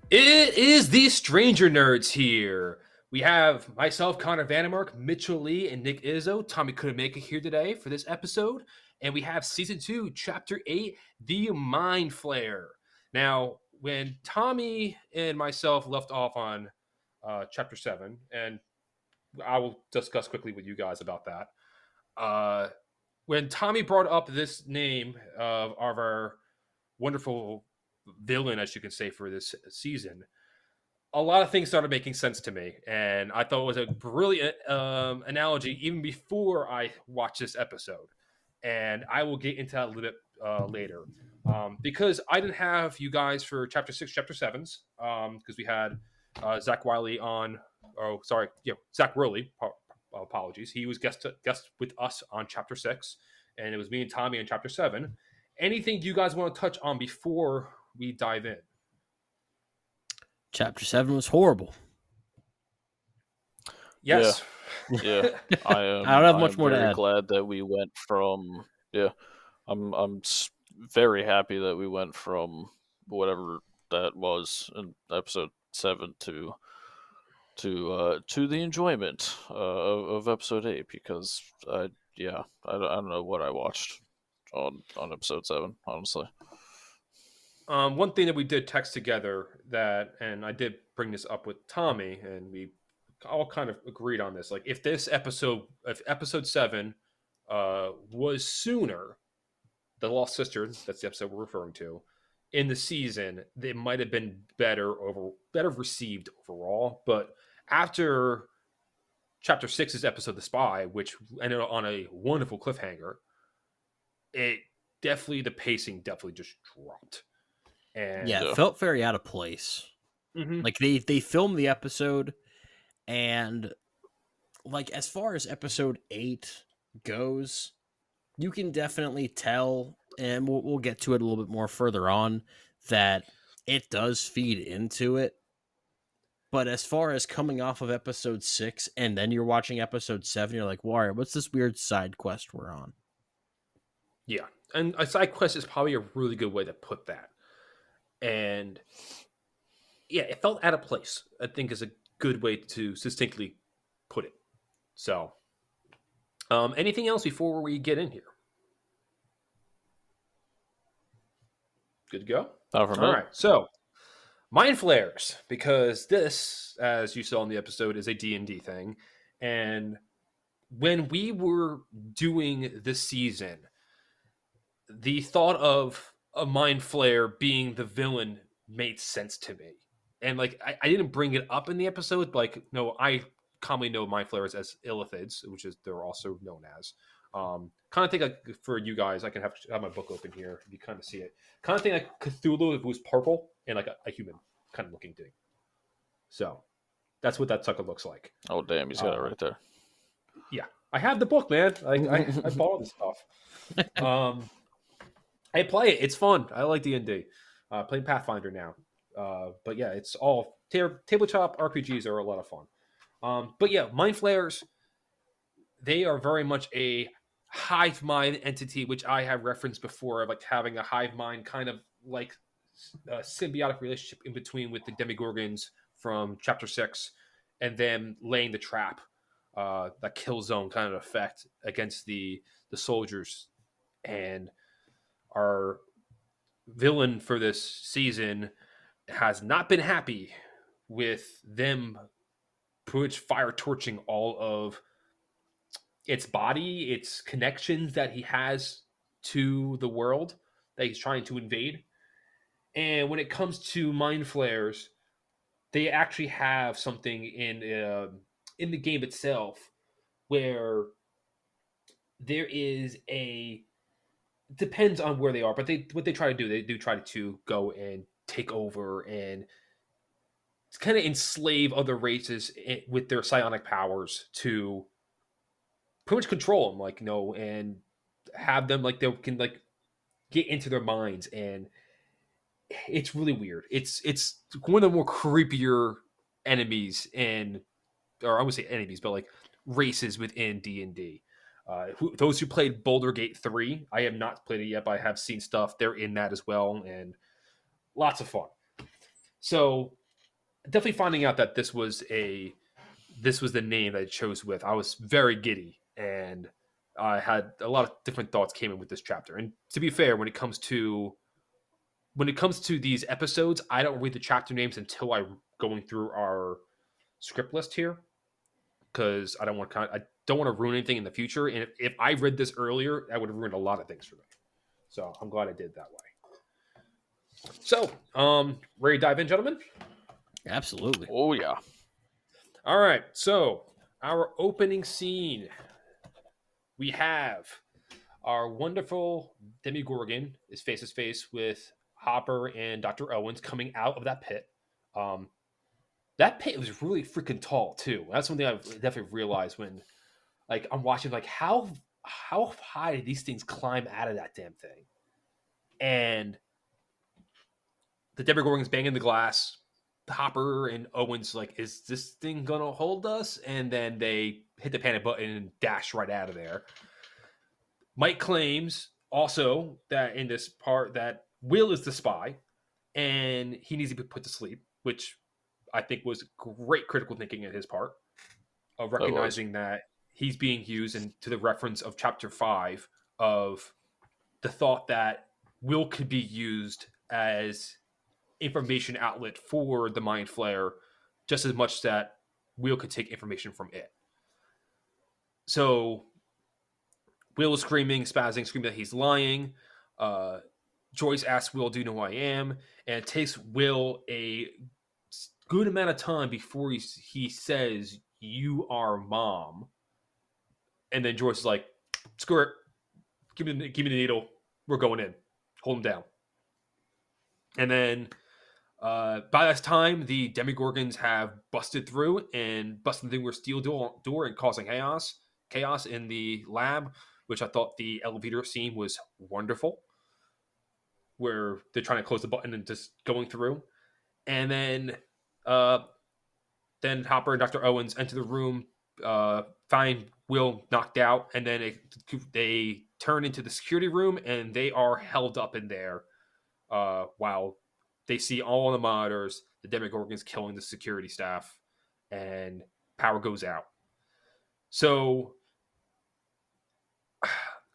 It is the Stranger Nerds here. We have myself, Connor Vandermark, Mitchell Lee, and Nick Izzo. Tommy couldn't make it here today for this episode. And we have Season 2, Chapter 8, The Mind Flayer. Now, when Tommy and myself left off on Chapter 7, and I will discuss quickly with you guys about that. When Tommy brought up this name of our wonderful villain, as you can say, for this season, a lot of things started making sense to me, and I thought it was a brilliant analogy even before I watched this episode. And I will get into that a little bit later, because I didn't have you guys for chapter 6, chapter 7s, because we had Zach Wiley on. Oh, sorry, yeah, Zach Worley. Apologies, he was guest with us on chapter 6, and it was me and Tommy on chapter 7. Anything you guys want to touch on before we dive in? Chapter 7 was horrible. Yes. Yeah. I don't have much more to very add. glad that we went from I'm very happy that we went from whatever that was in episode 7 to the enjoyment of episode 8, because I don't know what I watched on episode 7, honestly. One thing that we did text together and I did bring this up with Tommy, and we all kind of agreed on this. Like, if episode 7 was sooner, the Lost Sister, that's the episode we're referring to, in the season, it might have been better received overall. But after chapter 6's episode, The Spy, which ended on a wonderful cliffhanger, the pacing definitely just dropped. And it felt very out of place. Mm-hmm. Like they filmed the episode, and like as far as episode 8 goes, you can definitely tell, and we'll get to it a little bit more further on, that it does feed into it. But as far as coming off of episode 6 and then you're watching episode 7, you're like, "Why? What's this weird side quest we're on?" Yeah, and a side quest is probably a really good way to put that. And yeah, it felt out of place, I think, is a good way to succinctly put it. So, anything else before we get in here? Good to go? All right, so Mind Flayers, because this, as you saw in the episode, is a D&D thing. And when we were doing this season, the thought of a Mind Flayer being the villain made sense to me. And like, I didn't bring it up in the episode, but like, no, I commonly know Mind Flayers as Illithids, which is they're also known as. Kind of think like, for you guys, I can have my book open here if you kind of see it. Kind of think like Cthulhu if it was purple and like a human kind of looking thing. So that's what that sucker looks like. Oh damn, he's got it right there. Yeah, I have the book, man. I bought this stuff. I play it. It's fun. I like D&D. Playing Pathfinder now. But yeah, it's all tabletop RPGs are a lot of fun. But yeah, Mind Flayers, they are very much a hive mind entity, which I have referenced before, like having a hive mind kind of like a symbiotic relationship in between with the Demigorgons from chapter 6, and then laying the trap, that kill zone kind of effect against the soldiers. And our villain for this season has not been happy with them pretty much fire torching all of its body, its connections that he has to the world that he's trying to invade. And when it comes to Mind Flayers, they actually have something in the game itself where there is depends on where they are, but what they try to do, they do try to go and take over and kind of enslave other races with their psionic powers to pretty much control them, like, and have them like they can like get into their minds. And it's really weird. It's one of the more creepier enemies or I would say enemies, but like races within D&D. Those who played Boulder Gate 3, I have not played it yet, but I have seen stuff. They're in that as well, and lots of fun. So definitely finding out that this was the name that I chose with, I was very giddy, and I had a lot of different thoughts came in with this chapter. And to be fair, when it comes to these episodes, I don't read the chapter names until I'm going through our script list here, because I don't want to ruin anything in the future. And if I read this earlier, that would have ruined a lot of things for me. So I'm glad I did that way. So, ready to dive in, gentlemen? Absolutely. Oh yeah. All right. So our opening scene, we have our wonderful Demogorgon is face to face with Hopper and Dr. Owens coming out of that pit. That pit was really freaking tall too. That's one thing I've definitely realized when, like, I'm watching, like, how high did these things climb out of that damn thing? And the Demogorgon's banging the glass. Hopper and Owens like, is this thing gonna hold us? And then they hit the panic button and dash right out of there. Mike claims also that in this part that Will is the spy and he needs to be put to sleep, which I think was great critical thinking on his part of recognizing that he's being used, and to the reference of chapter 5 of the thought that Will could be used as information outlet for the Mind Flayer just as much that Will could take information from it. So Will is screaming, spazzing, screaming that he's lying. Joyce asks Will, do you know who I am? And it takes Will a good amount of time before he says, you are Mom. And then Joyce is like, screw it. Give me the needle. We're going in. Hold him down. And then by this time, the Demogorgons have busted through a steel door and causing chaos in the lab, which I thought the elevator scene was wonderful, where they're trying to close the button and just going through. And then Hopper and Dr. Owens enter the room, find Will knocked out, and then they turn into the security room, and they are held up in there while they see all on the monitors the Demogorgons killing the security staff, and power goes out. So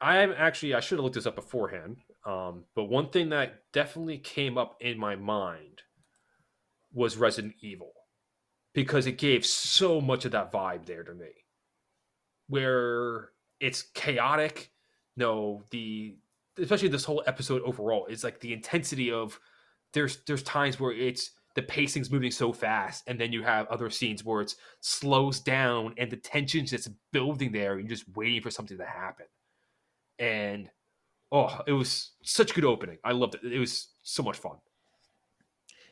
I should have looked this up beforehand, but one thing that definitely came up in my mind was Resident Evil, because it gave so much of that vibe there to me, where it's chaotic. Especially this whole episode overall, is like the intensity of there's times where it's the pacing's moving so fast, and then you have other scenes where it slows down and the tension's just building there, and you're just waiting for something to happen. And it was such a good opening. I loved it. It was so much fun.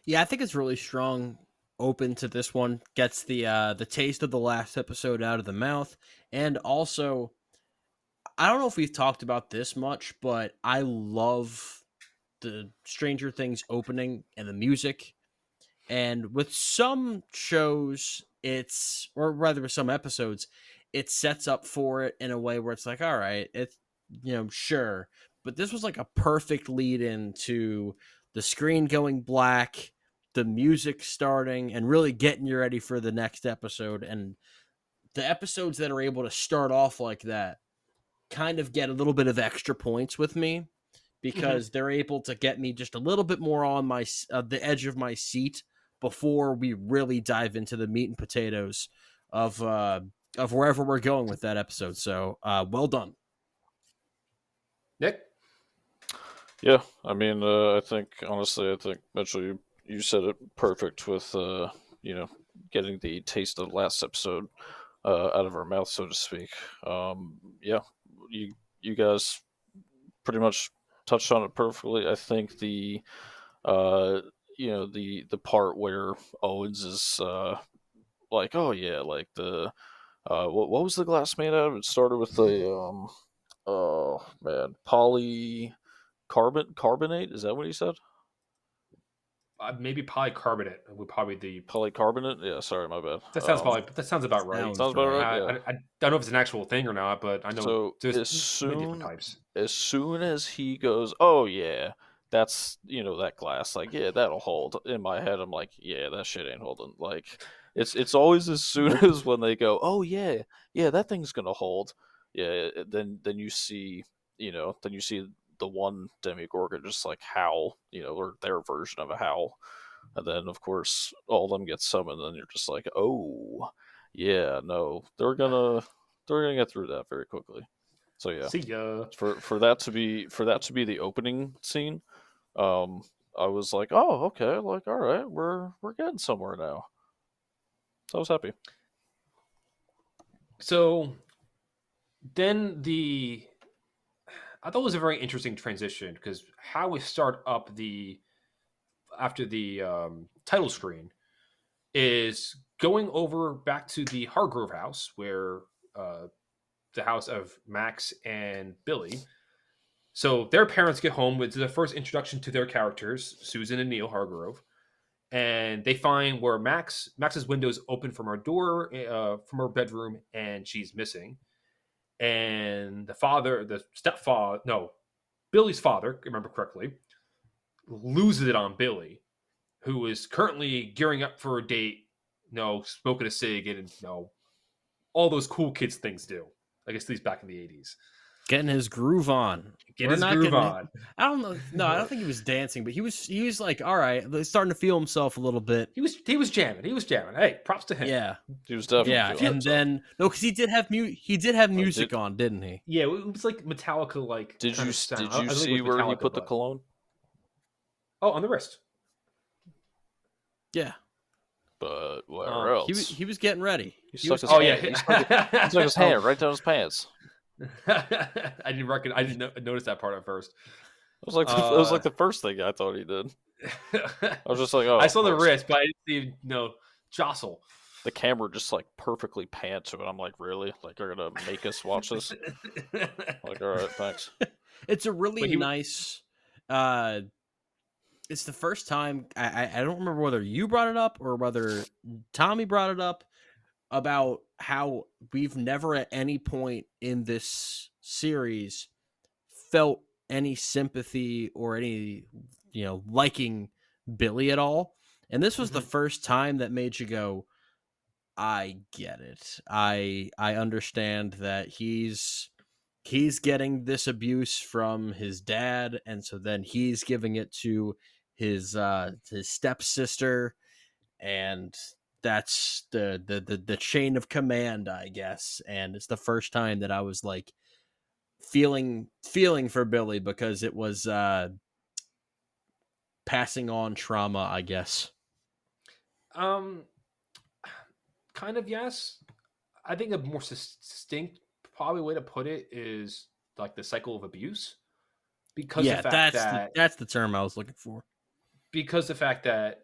Yeah, I think it's really strong open to this one. Gets the taste of the last episode out of the mouth, and also, I don't know if we've talked about this much, but I love the Stranger Things opening and the music. And with some shows, or rather with some episodes, it sets up for it in a way where it's like, all right, it's, sure. But this was like a perfect lead into the screen going black, the music starting, and really getting you ready for the next episode. And the episodes that are able to start off like that kind of get a little bit of extra points with me, because they're able to get me just a little bit more on the edge of my seat before we really dive into the meat and potatoes of wherever we're going with that episode. So, well done, Nick. Yeah, I mean, I think Mitchell, you said it perfect with getting the taste of the last episode out of our mouth, so to speak. Yeah, you guys pretty much touched on it perfectly. I think the part where Owens is like, oh yeah, like the what was the glass made out of? It started with the oh man, carbonate. Is that what he said? Maybe polycarbonate would probably the Polycarbonate. Yeah, sorry, my bad. that sounds about right. Sounds about right. Yeah. I don't know if it's an actual thing or not, but I know So there's many different types. as soon as he goes, oh yeah, that's that glass. Like, yeah, that'll hold. In my head, I'm like, yeah, that shit ain't holding. Like, it's always as soon as when they go, oh yeah, that thing's gonna hold. Yeah, then you see the one Demogorgon just like howl, or their version of a howl, and then of course all of them get summoned, and you're just like, oh yeah, no, they're gonna get through that very quickly. So yeah, See ya. for that to be the opening scene, um, I was like, oh okay, like all right, we're getting somewhere now. So I was happy. So then I thought it was a very interesting transition because how we start up after the title screen is going over back to the Hargrove house where the house of Max and Billy. So their parents get home with the first introduction to their characters, Susan and Neil Hargrove, and they find where Max's window is open from her door, from her bedroom, and she's missing. And the stepfather, no, Billy's father, if I remember correctly, loses it on Billy, who is currently gearing up for a date, smoking a cig, and all those cool kids things do. I guess at least back in the 80s. Getting his groove on. Get his groove on. I don't know. No, I don't think he was dancing, but he was like, all right, starting to feel himself a little bit. He was jamming. Hey, props to him. Yeah, he was definitely. Yeah, and then because he did have music on, didn't he? Yeah, it was like Metallica. Like, did you see where he put the cologne? Oh, on the wrist. Yeah. But where else? He was getting ready. He stuck his hand right down his pants. I didn't notice that part at first. It was like the first thing I thought he did. I was just like, oh. I saw the wrist, but I didn't see jostle. The camera just like perfectly panned to it. I'm like, really? Like, you're gonna make us watch this? Like, all right, thanks. It's a really nice. It's the first time I don't remember whether you brought it up or whether Tommy brought it up about how we've never at any point in this series felt any sympathy or any liking Billy at all, and this was the first time that made you go, I get it. I understand that he's getting this abuse from his dad, and so then he's giving it to his stepsister, and that's the chain of command, I guess. And it's the first time that I was like feeling for Billy, because it was passing on trauma, I guess. Kind of, yes. I think a more distinct probably way to put it is like the cycle of abuse, because the fact that's the term I was looking for. Because the fact that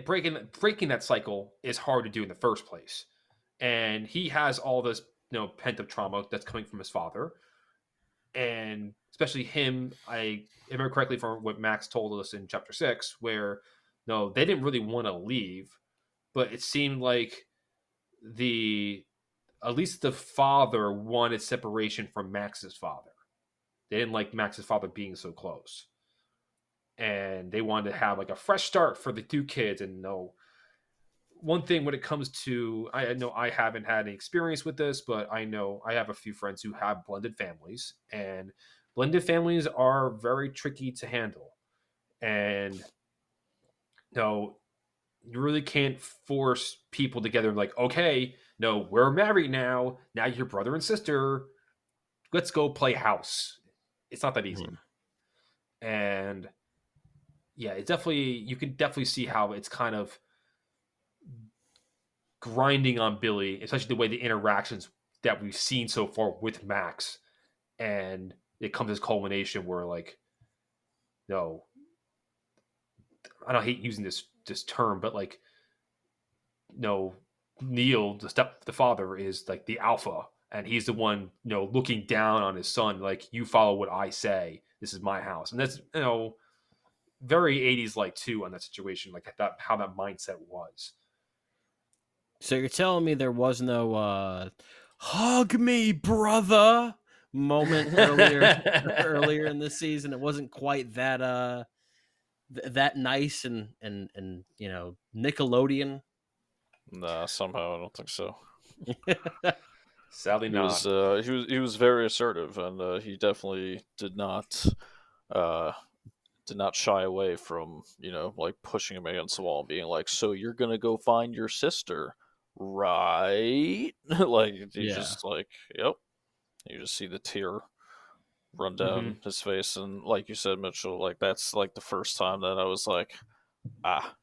breaking that cycle is hard to do in the first place, and he has all this pent up trauma that's coming from his father, and especially him. I remember correctly from what Max told us in chapter 6, where they didn't really want to leave, but it seemed like at least the father wanted separation from Max's father. They didn't like Max's father being so close, and they wanted to have like a fresh start for the two kids. And one thing when it comes to, I know I haven't had any experience with this, but I know I have a few friends who have blended families, and blended families are very tricky to handle. And you really can't force people together like, okay, no, we're married now. Now you're brother and sister. Let's go play house. It's not that easy. And yeah, you can definitely see how it's kind of grinding on Billy, especially the way the interactions that we've seen so far with Max. And it comes to this culmination where I don't hate using this term, but Neil, the father, is like the alpha, and he's the one looking down on his son, like, you follow what I say, this is my house. And that's very 80s like too on that situation, like that, how that mindset was. So you're telling me there was no hug me brother moment earlier in the season. It wasn't quite that that nice and Nickelodeon. Nah, somehow I don't think so. Sadly He not. was he was very assertive, and he definitely uh, did not shy away from like pushing him against the wall and being like, "So you're gonna go find your sister, right?" Like he Yeah. just like, "Yep." You just see the tear run Hmm. down his face, and like you said, Mitchell, like that's like the first time that I was like, ah,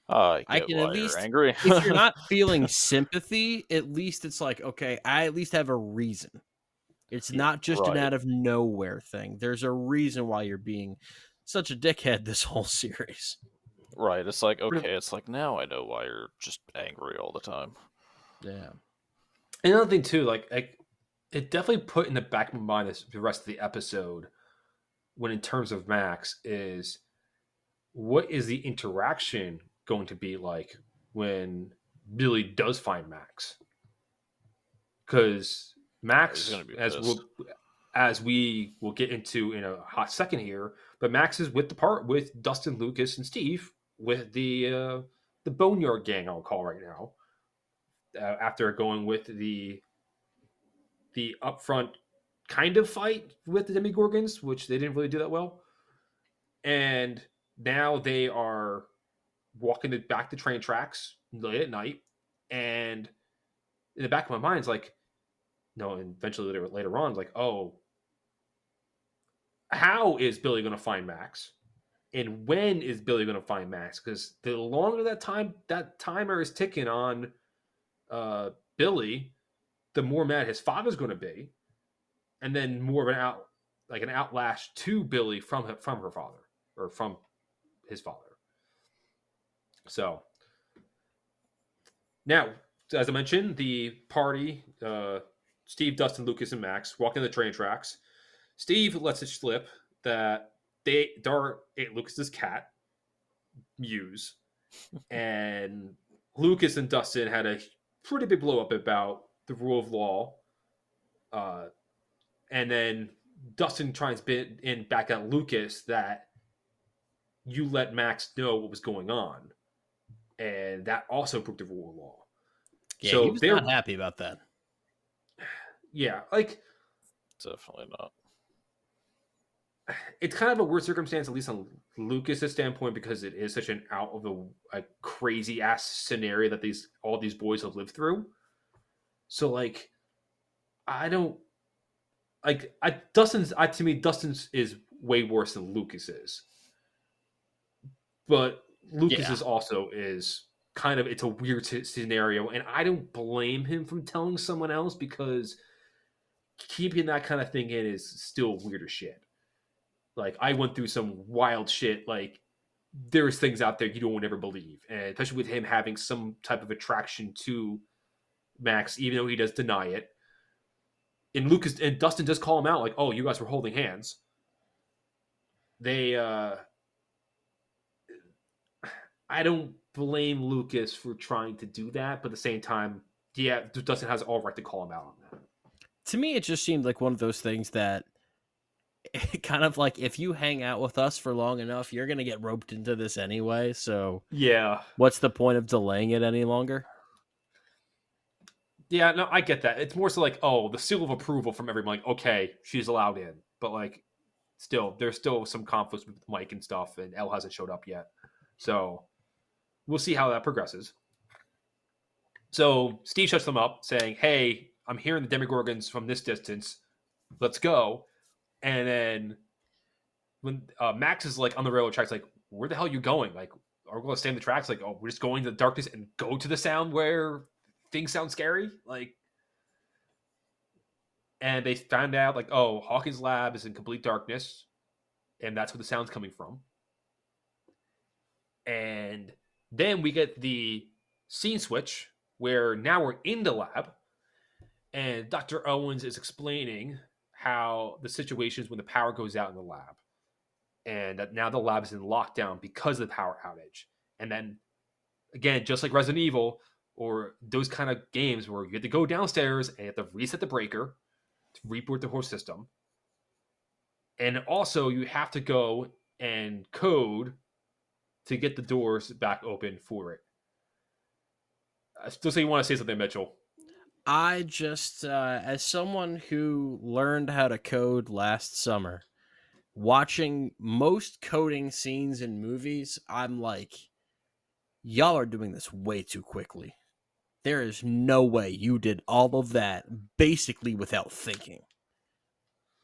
I I get can at why you're least, angry. if you're not feeling sympathy, at least it's like, okay, I at least have a reason. It's Yeah, not just an Right, out of nowhere thing. There's a reason why you're being such a dickhead this whole series. right. It's like okay, it's like now I know why you're just angry all the time. Yeah. Another thing too, like it definitely put in the back of my mind as the rest of the episode when in terms of Max is what is the interaction going to be like when Billy does find Max? Because He's Max, gonna be pissed. as we will get into in a hot second here, but Max is with with Dustin, Lucas, and Steve with the Boneyard Gang. I'll call right now after going with the upfront kind of fight with the Demigorgons, which they didn't really do that well, and now they are walking back the train tracks late at night, and in the back of my mind, it's like, no, and eventually later on, it's like, oh, how is Billy going to find Max? And when is Billy going to find Max? Because the longer that timer is ticking on Billy, the more mad his father's going to be, and then more of an outlash to Billy from her father or from his father. So now, as I mentioned, the party, Steve, Dustin, Lucas, and Max walking the train tracks. Steve lets it slip that Dar ate Lucas's cat, Muse, and Lucas and Dustin had a pretty big blow up about the rule of law. Uh, and then Dustin tries bit in back at Lucas that you let Max know what was going on, and that also broke the rule of law. Yeah, he So was they're not happy about that. yeah, like Definitely not. it's kind of a weird circumstance, at least on Lucas's standpoint, because it is such an out of a crazy ass scenario that all these boys have lived through. So like, I don't like to me Dustin's is way worse than Lucas is, but Lucas Yeah. is also is kind of it's a weird scenario, and I don't blame him from telling someone else because keeping that kind of thing in is still weird as shit. Like I went through some wild shit. Like there's things out there you don't ever believe, and especially with him having some type of attraction to Max, even though he does deny it. And Lucas and Dustin does call him out, like, "Oh, you guys were holding hands." They, I don't blame Lucas for trying to do that, but at the same time, yeah, Dustin has all right to call him out on that. To me, it just seemed like one of those things that kind of like if you hang out with us for long enough, you're going to get roped into this anyway. So Yeah, what's the point of delaying it any longer? yeah, no, I get that. It's more so like, oh, the seal of approval from everyone, like, okay, she's allowed in, but like, still, there's still some conflicts with Mike and stuff, and Elle hasn't showed up yet, so we'll see how that progresses. So Steve shuts them up, saying, "Hey, I'm hearing the Demogorgons from this distance. Let's go." And then when Max is like on the railroad tracks, like, "Where the hell are you going? Like, are we going to stay in the tracks? Like, oh, we're just going to the darkness and go to the sound where things sound scary." Like, and they found out like, oh, Hawkins' lab is in complete darkness, and that's where the sound's coming from. And then we get the scene switch where now we're in the lab and Dr. Owens is explaining how the situations when the power goes out in the lab and that now the lab is in lockdown because of the power outage. And then again, just like Resident Evil or those kind of games where you have to go downstairs and you have to reset the breaker to reboot the whole system. And also, you have to go and code to get the doors back open for it. Still say you want to say something, Mitchell. I just, as someone who learned how to code last summer, watching most coding scenes in movies, I'm like, y'all are doing this way too quickly. There is no way you did all of that basically without thinking.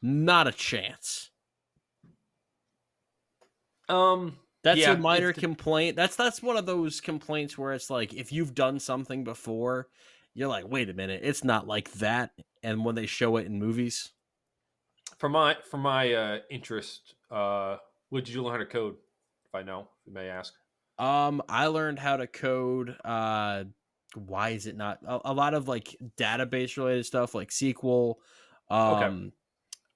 Not a chance. That's Yeah, a minor complaint. That's one of those complaints where it's like, if you've done something before, you're like, wait a minute, it's not like that. And when they show it in movies, for my interest, what did you learn how to code? If I know, if you may ask. I learned how to code. Why is it not a lot of like database related stuff like SQL? Okay.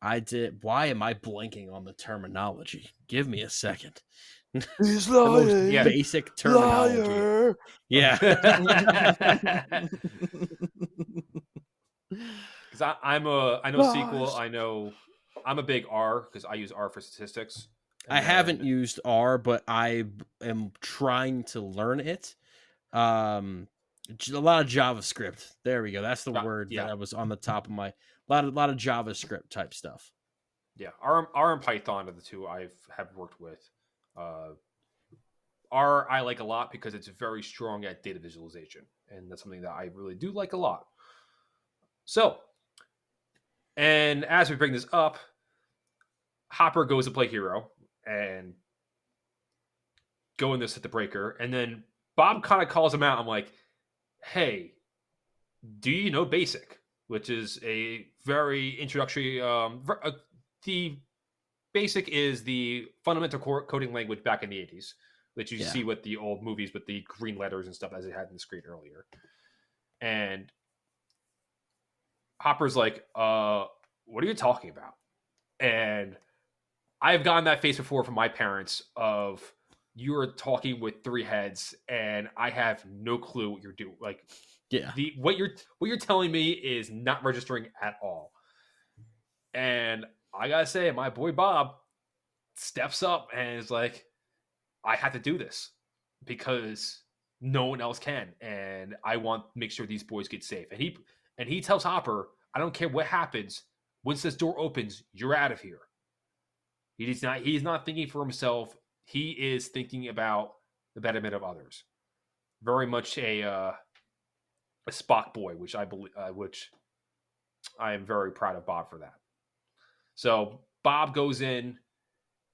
I did. Why am I blanking on the terminology? Give me a second. He's The most Yeah. basic terminology. Liar. Yeah. Because I know SQL. I'm a big R because I use R for statistics. I haven't used R, but I am trying to learn it. A lot of JavaScript. There we go. That's the word that I was on the top of my lot of JavaScript type stuff. Yeah, R and Python are the two I have worked with. R I like a lot because it's very strong at data visualization, and that's something that I really do like a lot. So, and as we bring this up, Hopper goes to play hero and go in this at the breaker, and then Bob kind of calls him out. I'm like, hey, do you know BASIC? Which is a very introductory. The BASIC is the fundamental coding language back in the 80s, which you see with the old movies with the green letters and stuff as it had in the screen earlier. And Hopper's like, what are you talking about? And I've gotten that face before from my parents of, you are talking with three heads and I have no clue what you're doing. Like, what you're telling me is not registering at all. And I gotta say, my boy Bob steps up and is like, I have to do this because no one else can, and I want to make sure these boys get safe. And he tells Hopper, I don't care what happens. Once this door opens, you're out of here. He's not thinking for himself. He is thinking about the betterment of others. Very much a Spock boy, which I believe, which I am very proud of Bob for that. So Bob goes in.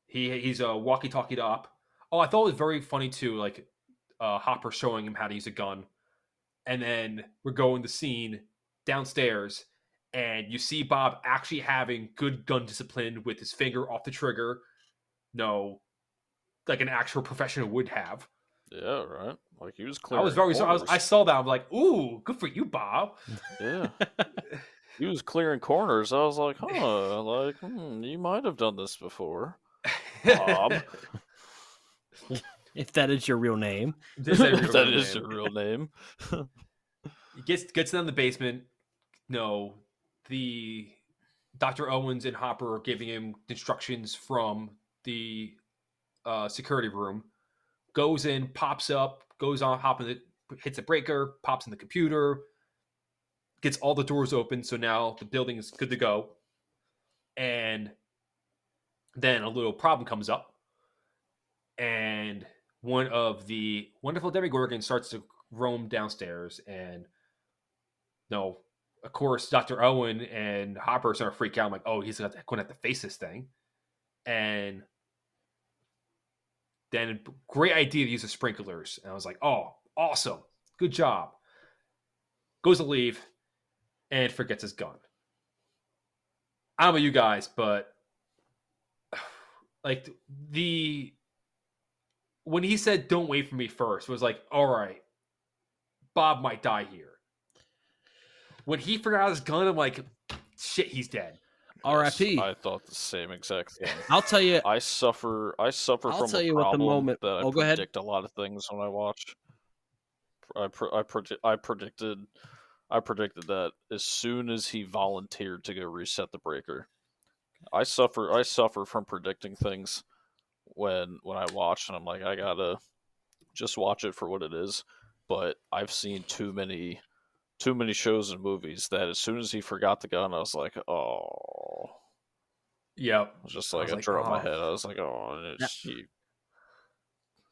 He's walkie-talkied up. Oh, I thought it was very funny too, like Hopper showing him how to use a gun, and then we're going the scene downstairs, and you see Bob actually having good gun discipline with his finger off the trigger. No, like an actual professional would have. Yeah, right. Like he was clear. I saw that. I'm like, ooh, good for you, Bob. Yeah. He was clearing corners. I was like, you might have done this before, Bob. If that is your real name. If that is your real name. He gets down the basement. No, the Dr. Owens and Hopper are giving him instructions from the security room. Goes in, pops up, goes on, hits a breaker, pops in the computer, gets all the doors open, so now the building is good to go. And then a little problem comes up, and one of the wonderful Demogorgons starts to roam downstairs, and of course, Dr. Owen and Hopper start to freak out. I'm like, oh, he's going to have to face this thing. And then, great idea to use the sprinklers. And I was like, oh, awesome. Good job. Goes to leave and forgets his gun. I don't know about you guys, but like when he said, don't wait for me first, it was like, all right, Bob might die here. When he forgot his gun, I'm like, shit, he's dead. R.I.P. I thought the same exact thing. I'll tell you. I suffer from a problem what the moment that I go ahead. predict a lot of things when I watch. I predicted I predicted that as soon as he volunteered to go reset the breaker. I suffer from predicting things when I watch, and I'm like, I gotta just watch it for what it is. But I've seen too many shows and movies that as soon as he forgot the gun, I was like, oh. Yep. I was just I like, was I like, drew up my oh. head. I was like, oh,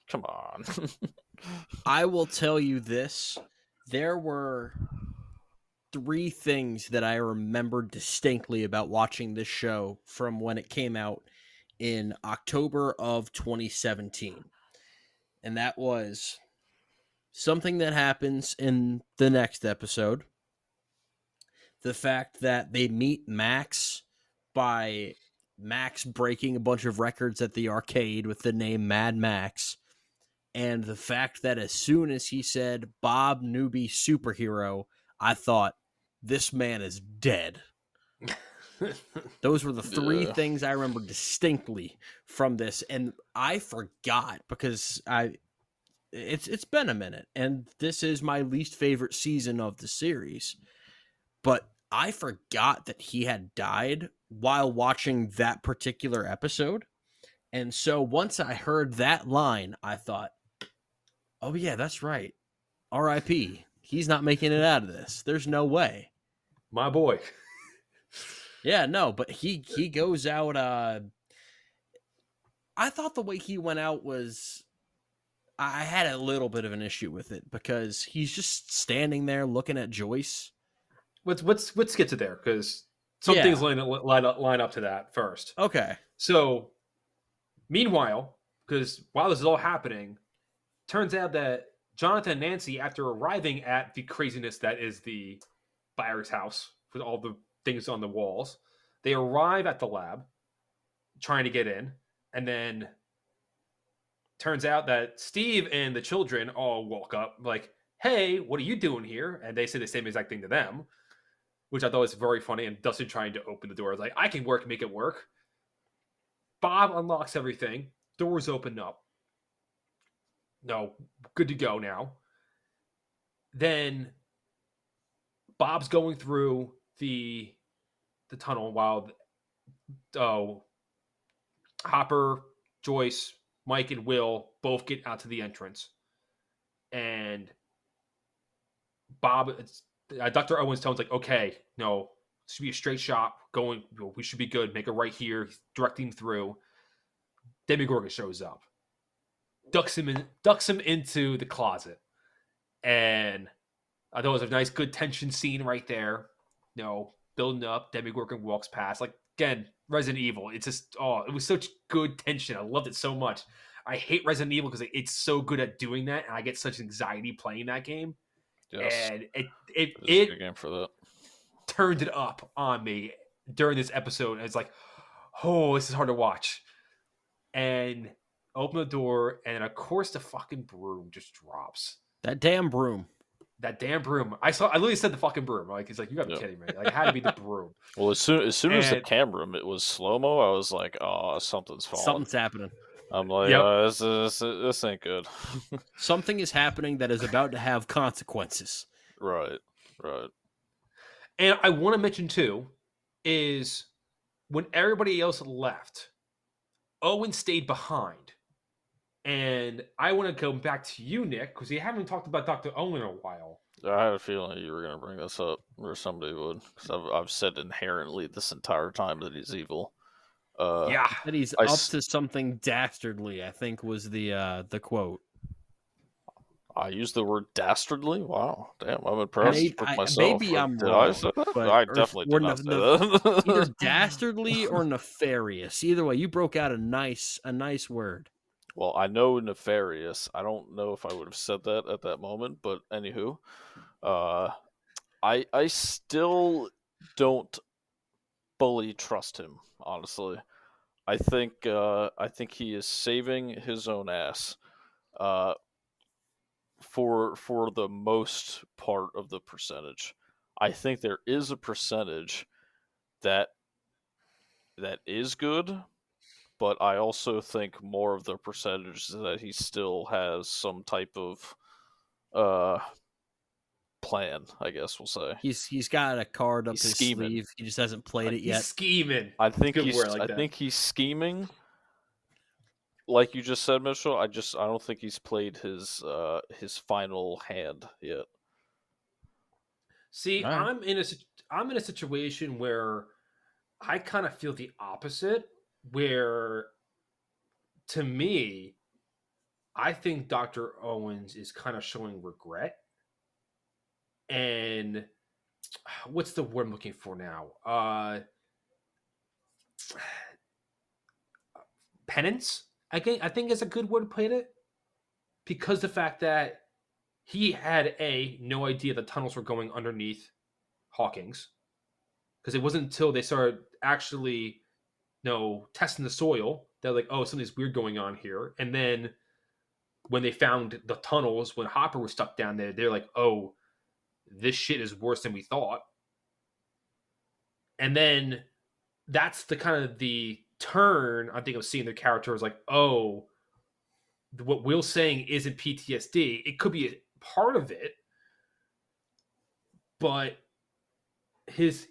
come on. I will tell you this. There were 3 things that I remember distinctly about watching this show from when it came out in October of 2017. And that was something that happens in the next episode. The fact that they meet Max by Max breaking a bunch of records at the arcade with the name Mad Max. And the fact that as soon as he said Bob Newby superhero, I thought, this man is dead. Those were the 3 things I remember distinctly from this, and I forgot because it's been a minute, and this is my least favorite season of the series. But I forgot that he had died while watching that particular episode. And so once I heard that line, I thought, oh yeah, that's right. R.I.P. He's not making it out of this. There's no way. My boy. Yeah, no, but he goes out. I thought the way he went out was. I had a little bit of an issue with it because he's just standing there looking at Joyce. Let's get to there because some things line up to that first. Okay. So, meanwhile, because while this is all happening, turns out that Jonathan and Nancy, after arriving at the craziness that is the Byers house with all the things on the walls, they arrive at the lab trying to get in, and then turns out that Steve and the children all woke up like, hey, what are you doing here? And they say the same exact thing to them, which I thought was very funny. And Dustin trying to open the door is like, I can make it work. Bob unlocks everything. Doors open up. No, good to go now. Then Bob's going through the tunnel while Hopper, Joyce, Mike, and Will both get out to the entrance. And Dr. Owen's tone's like, okay, no, this should be a straight shot. We should be good. Make it right here. He's directing through. Demogorgon shows up, ducks him into the closet, and I thought it was a nice, good tension scene right there. Building up. Demogorgon walks past. Like again, Resident Evil. It's just it was such good tension. I loved it so much. I hate Resident Evil because it's so good at doing that, and I get such anxiety playing that game. Yes. And it a good game for that. Turned it up on me during this episode. And it's like, oh, this is hard to watch. And open the door, and of course the fucking broom just drops. That damn broom. I literally said the fucking broom. Like, it's like, you gotta be kidding me. Like, it had to be the broom. Well, as soon as the camera it was slow mo, I was like, oh, something's falling. Something's happening. I'm like, this ain't good. Something is happening that is about to have consequences. Right. And I want to mention too is when everybody else left, Owen stayed behind. And I want to go back to you, Nick, because we haven't talked about Dr. Owen in a while. I had a feeling you were going to bring this up, or somebody would, because I've said inherently this entire time that he's evil. Yeah, that he's up to something dastardly, I think was the quote. I used the word dastardly. Wow, damn! I'm impressed with myself. Maybe I'm wrong. I say that? I definitely did not say that. Either dastardly or nefarious. Either way, you broke out a nice word. Well, I know nefarious. I don't know if I would have said that at that moment, but anywho, I still don't fully trust him. Honestly, I think he is saving his own ass. For the most part of the percentage. I think there is a percentage that is good, but I also think more of the percentage that he still has some type of plan, I guess we'll say. He's got a card up He's his scheming. sleeve. He just hasn't played it He's yet. scheming. I think Good he's word, I like I that. think he's scheming. Like you just said, Mitchell, I don't think he's played his final hand yet. See, All right. I'm in a situation where I kind of feel the opposite. Where, to me, I think Dr. Owens is kind of showing regret, and what's the word I'm looking for now? Penance. I think is a good word to put it, because the fact that he had no idea the tunnels were going underneath Hawkins, because it wasn't until they started actually testing the soil that like, oh, something's weird going on here. And then when they found the tunnels, when Hopper was stuck down there, they're like, oh, this shit is worse than we thought. And then that's the kind of the turn I think of seeing their character is like, oh, what Will's saying isn't PTSD. It could be a part of it, but his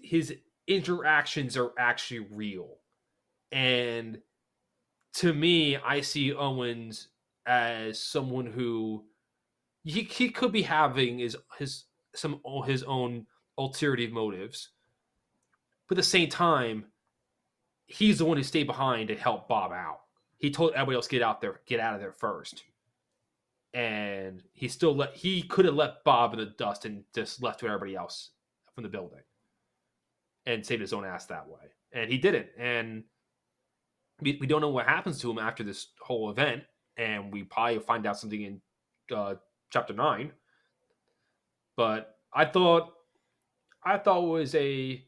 interactions are actually real. And to me, I see Owens as someone who he could be having his own ulterior motives, but at the same time, he's the one who stayed behind to help Bob out. He told everybody else get out of there first, and he could have left Bob in the dust and just left with everybody else from the building and saved his own ass that way, and he didn't. And we don't know what happens to him after this whole event, and we probably find out something in chapter 9. But I thought it was a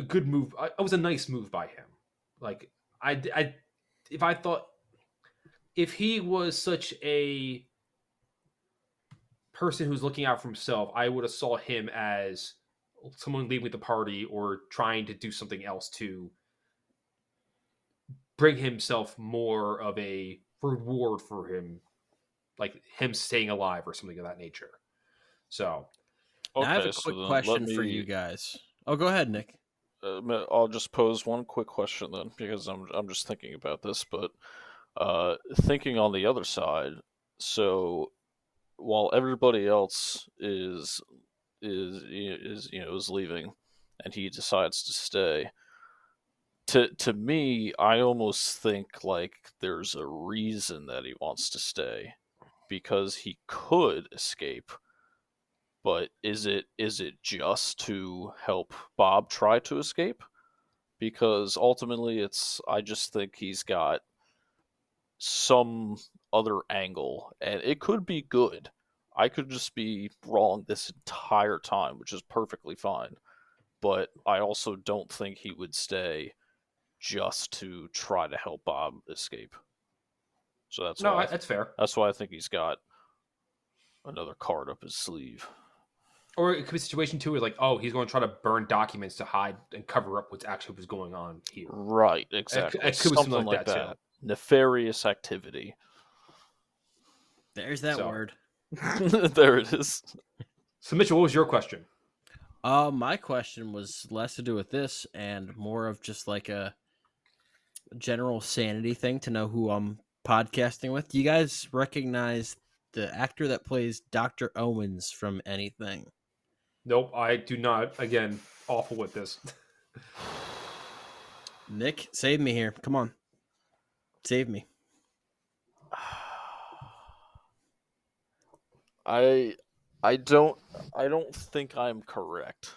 good move. It was a nice move by him. Like if he was such a person who's looking out for himself, I would have saw him as someone leaving the party or trying to do something else to bring himself more of a reward for him, like him staying alive or something of that nature. So, Now, I have a so quick then question for you guys. Oh, go ahead, Nick. I'll just pose one quick question then, because I'm just thinking about this, but thinking on the other side. So while everybody else is leaving, and he decides to stay. To me, I almost think like there's a reason that he wants to stay, because he could escape. But is it just to help Bob try to escape? Because ultimately, I just think he's got some other angle, and it could be good. I could just be wrong this entire time, which is perfectly fine. But I also don't think he would stay just to try to help Bob escape. So that's fair. That's why I think he's got another card up his sleeve. Or it could be a situation too where like, oh, he's going to try to burn documents to hide and cover up what's actually was going on here. Right, exactly. It could be something like that too. Nefarious activity. There's that word. There it is. So, Mitchell, what was your question? My question was less to do with this and more of just like a general sanity thing to know who I'm podcasting with. Do you guys recognize the actor that plays Dr. Owens from anything? Nope, I do not. Again, awful with this. Nick, save me here. Come on. Save me. I don't think I'm correct.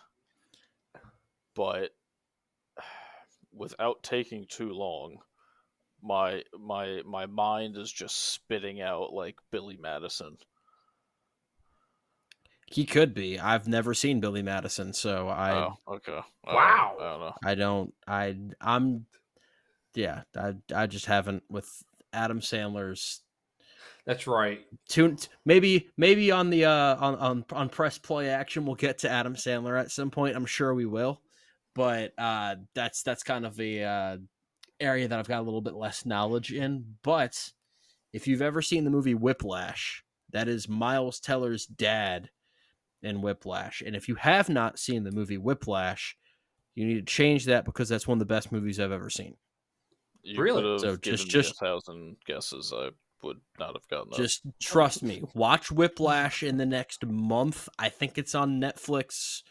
But without taking too long, my mind is just spitting out like Billy Madison. He could be. I've never seen Billy Madison, so okay. Wow. I don't know. I just haven't with Adam Sandler's. That's right. Maybe on the on press play action we'll get to Adam Sandler at some point. I'm sure we will, but that's kind of the area that I've got a little bit less knowledge in. But if you've ever seen the movie Whiplash, that is Miles Teller's dad in Whiplash. And if you have not seen the movie Whiplash, you need to change that because that's one of the best movies I've ever seen. You Really? could have So given me 1,000 guesses. I would not have gotten that. Just trust me. Watch Whiplash in the next month. I think it's on Netflix,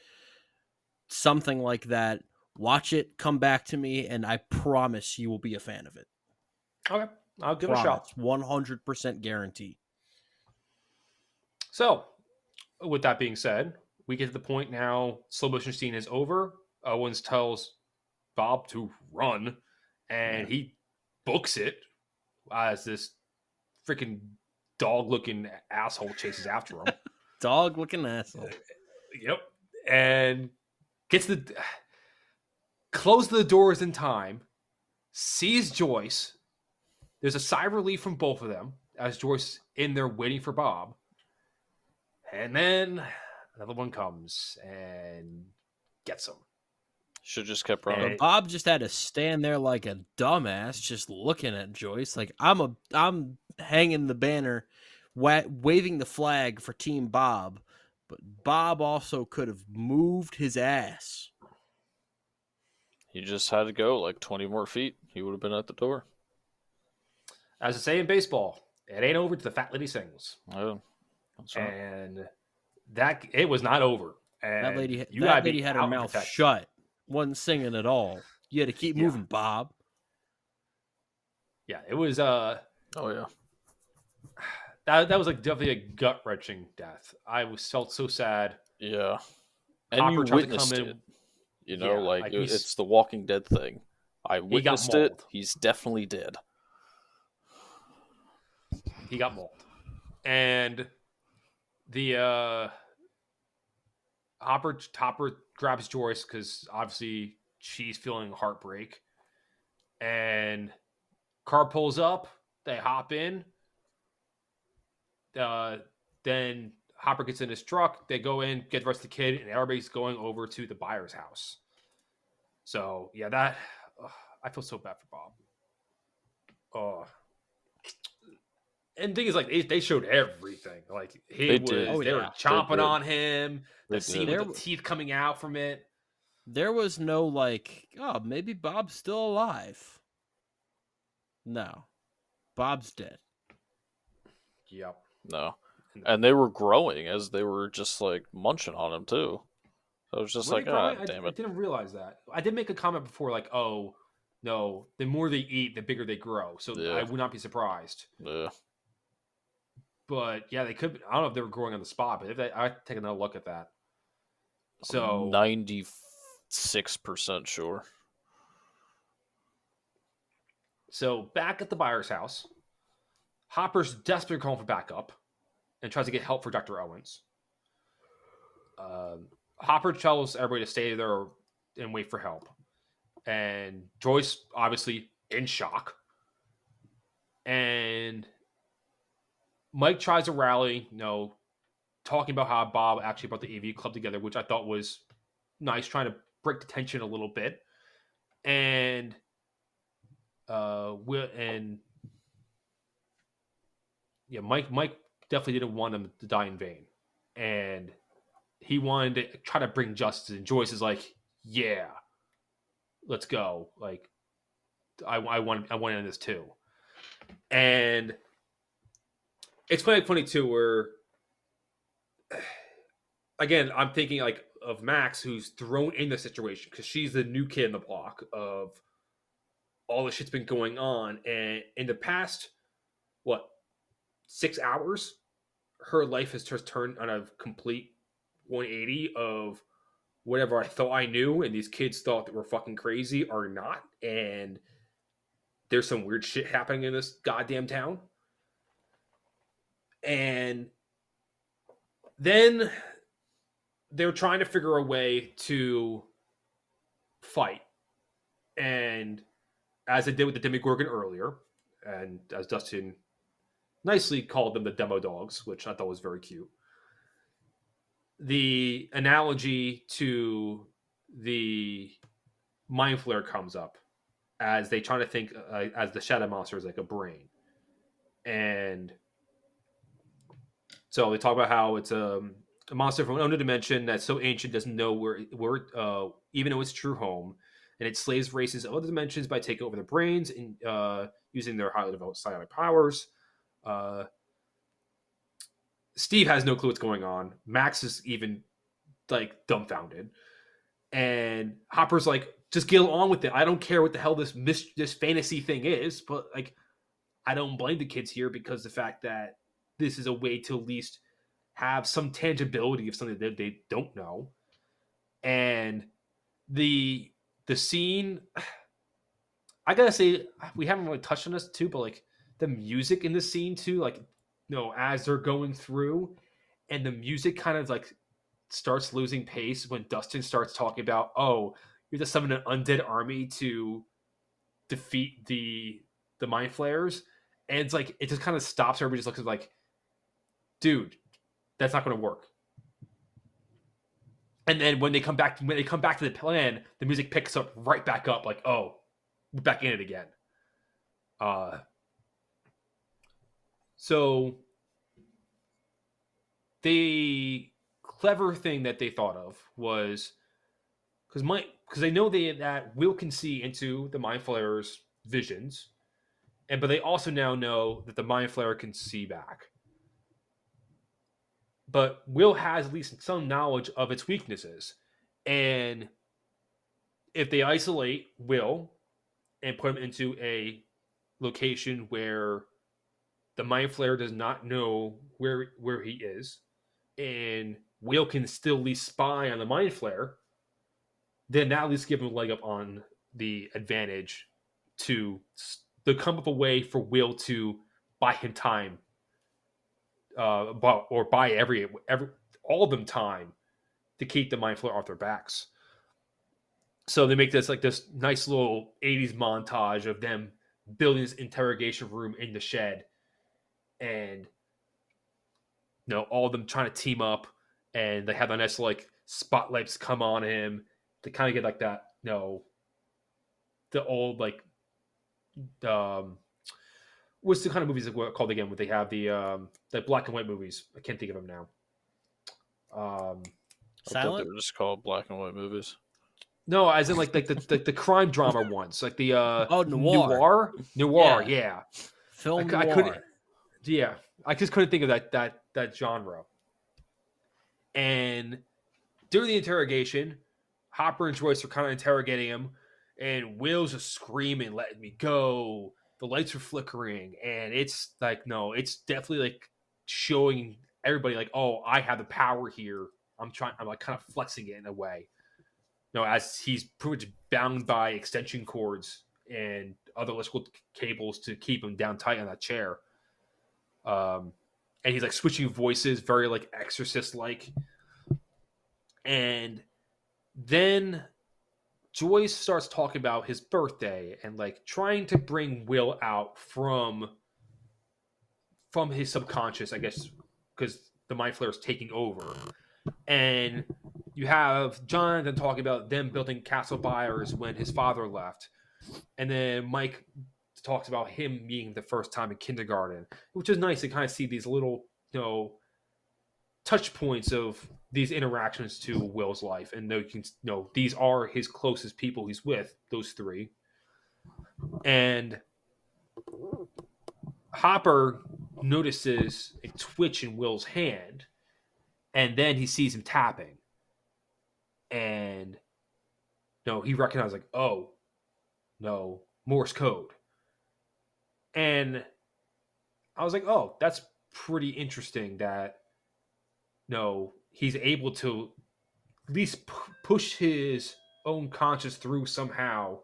something like that. Watch it, come back to me, and I promise you will be a fan of it. Okay, I'll give it a shot. 100% guarantee. So, with that being said, we get to the point now. Slow motion scene is over. Owens tells Bob to run, and he books it as this freaking dog-looking asshole chases after him. Dog-looking asshole. Yep, and gets close the doors in time. Sees Joyce. There's a sigh of relief from both of them as Joyce in there waiting for Bob. And then another one comes and gets him. Should just kept running. But Bob just had to stand there like a dumbass, just looking at Joyce. Like I'm hanging the banner, waving the flag for Team Bob. But Bob also could have moved his ass. He just had to go like 20 more feet. He would have been at the door. As they say in baseball, it ain't over till the fat lady sings. Oh, that's right. And that it was not over. And That lady had her mouth protect. shut. Wasn't singing at all. You had to keep moving, Bob. Yeah, it was Oh yeah. that was like definitely a gut wrenching death. I felt so sad. Yeah. And Hopper you tried to witnessed come in. it. You know, Yeah, like he's- it's the Walking Dead thing. I witnessed it. mauled. He's definitely dead. He got mauled. And the Hopper grabs Joyce because obviously she's feeling heartbreak. And car pulls up. They hop in. Then Hopper gets in his truck. They go in, get the rest of the kid, and everybody's going over to the buyer's house. So, yeah, I feel so bad for Bob. Oh. And the thing is, like, they showed everything. Like, they were chomping on him. The scene with the teeth coming out from it. There was no, like, oh, maybe Bob's still alive. No. Bob's dead. Yep. No. And they were growing as they were just, like, munching on him, too. So I was just like, damn it. I didn't realize that. I did make a comment before, like, oh, no, the more they eat, the bigger they grow. So I would not be surprised. Yeah. But, yeah, they could. I don't know if they were growing on the spot, but I'd take another look at that. So 96% sure. So back at the buyer's house, Hopper's desperately calling for backup and tries to get help for Dr. Owens. Hopper tells everybody to stay there and wait for help. And Joyce, obviously, in shock. And Mike tries to rally, talking about how Bob actually brought the AV club together, which I thought was nice, trying to break the tension a little bit. And Mike definitely didn't want him to die in vain, and he wanted to try to bring justice. And Joyce is like, "Yeah, let's go. Like, I want in this too." And it's funny too, where again I'm thinking like of Max, who's thrown in the situation because she's the new kid in the block of all the shit's been going on, and in the past, 6 hours, her life has just turned on a complete 180 of whatever I thought I knew, and these kids thought that we're fucking crazy are not, and there's some weird shit happening in this goddamn town. And then they're trying to figure a way to fight, and as they did with the Demogorgon earlier, and as Dustin nicely called them the demo dogs, which I thought was very cute. The analogy to the Mind Flayer comes up as they try to think as the Shadow Monster is like a brain. And so they talk about how it's a monster from another dimension that's so ancient doesn't know where even though its true home, and it slaves races of other dimensions by taking over their brains and using their highly developed psionic powers. Uh, Steve has no clue what's going on. Max is even like dumbfounded, and Hopper's like, "Just get on with it. I don't care what the hell this fantasy thing is, but like, I don't blame the kids here because the fact that this is a way to at least have some tangibility of something that they don't know." And the scene, I gotta say, we haven't really touched on this too, but like the music in the scene too, like as they're going through, and the music kind of like starts losing pace when Dustin starts talking about, oh, you have to summon an undead army to defeat the mind flayers, and it's like it just kind of stops. Everybody just looks like, dude, that's not going to work. And then when they come back to the plan, the music picks up right back up, like, oh, we're back in it again. So the clever thing that they thought of was because they know that Will can see into the Mind Flayer's visions, but they also now know that the Mind Flayer can see back. But Will has at least some knowledge of its weaknesses, and if they isolate Will and put him into a location where the Mind Flayer does not know where he is, and Will can still at least spy on the Mind Flayer, then that at least give him a leg up on the advantage to come up a way for Will to buy him time, or buy every all of them time to keep the Mind Flayer off their backs. So they make this nice little 80s montage of them building this interrogation room in the shed, and all of them trying to team up, and they have a nice spotlights come on him to kind of get like that, the old what's the kind of movies called again? Where they have the black and white movies. I can't think of them now. I thought Silent? they were just called black and white movies. No, as in like the crime drama ones, like the noir. yeah. Film I noir. couldn't. Yeah, I just couldn't think of that genre. And during the interrogation, Hopper and Joyce are kind of interrogating him, and Will's just screaming, "Let me go!" The lights are flickering, and it's like, no, it's definitely like showing everybody like, "Oh, I have the power here." I'm like kind of flexing it in a way. As he's pretty much bound by extension cords and other electrical cables to keep him down tight on that chair. And he's like switching voices, very like Exorcist like. And then Joyce starts talking about his birthday and like trying to bring Will out from his subconscious, I guess, because the Mind Flayer is taking over. And you have Jonathan talking about them building Castle Byers when his father left. And then Mike talks about him being the first time in kindergarten, which is nice to kind of see these little, touch points of these interactions to Will's life. And you can these are his closest people he's with, those three. And Hopper notices a twitch in Will's hand, and then he sees him tapping. And he recognizes like, oh, no, Morse code. And I was like, oh, that's pretty interesting that he's able to at least push his own conscience through somehow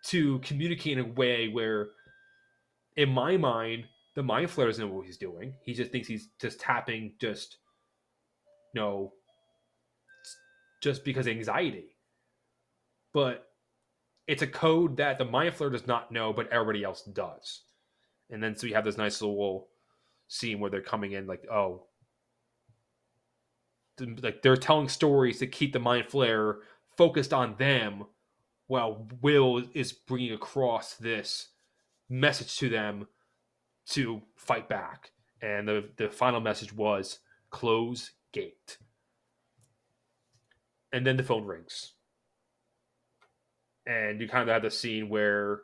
to communicate in a way where, in my mind, the Mind Flayer doesn't know what he's doing. He just thinks he's just tapping just because of anxiety. But it's a code that the Mind Flayer does not know, but everybody else does. And then so you have this nice little scene where they're coming in like, oh, like they're telling stories to keep the Mind Flayer focused on them, while Will is bringing across this message to them to fight back. And the final message was, close gate. And then the phone rings. And you kind of have the scene where